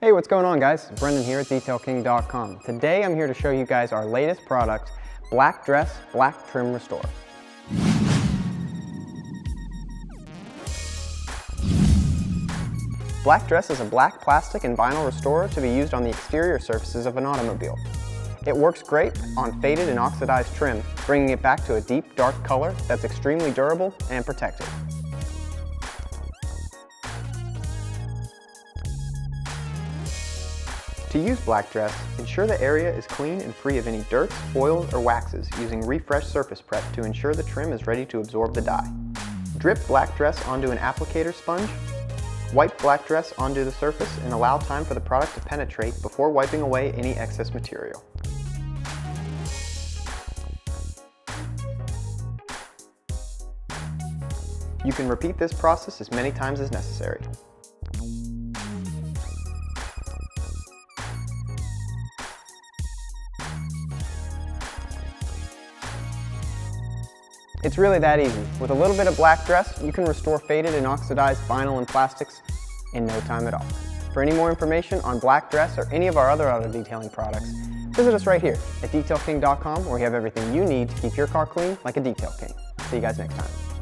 Hey, what's going on, guys? Brendan here at DetailKing.com. Today I'm here to show you guys our latest product, Black Dress Black Trim Restore. Black Dress is a black plastic and vinyl restorer to be used on the exterior surfaces of an automobile. It works great on faded and oxidized trim, bringing it back to a deep, dark color that's extremely durable and protective. To use Black Dress, ensure the area is clean and free of any dirt, oils, or waxes using Refresh Surface Prep to ensure the trim is ready to absorb the dye. Drip Black Dress onto an applicator sponge, wipe Black Dress onto the surface, and allow time for the product to penetrate before wiping away any excess material. You can repeat this process as many times as necessary. It's really that easy. With a little bit of Black Dress, you can restore faded and oxidized vinyl and plastics in no time at all. For any more information on Black Dress or any of our other auto detailing products, visit us right here at DetailKing.com, where we have everything you need to keep your car clean like a Detail King. See you guys next time.